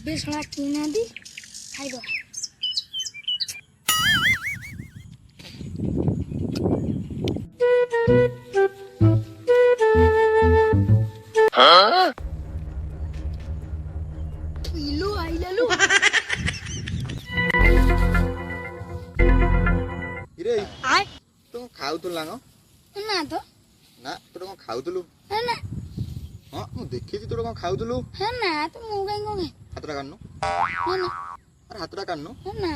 ଏବେ ଶଳା କିଣିନାହାନ୍ତି ଖାଇଦବା। ଇଲୁ ଆଇଲାଲୁ ଇରେ ଆଏ ତୁ କଣ ଖାଉଥିଲୁ ନା କଣ? ନା ତ ନା ତୁ କଣ ଖାଉଥିଲୁ? ନା ହଁ ମୁଁ ଦେଖିଛି ତୁ କଣ ଖାଉଥିଲୁ। ନା ତ ମୁଁ କାଇଁ କଣ ହାତଟା କାଢନୁ। ଖାଏ ନା ଆରେ ହାତଟା କାଢନୁ। ନା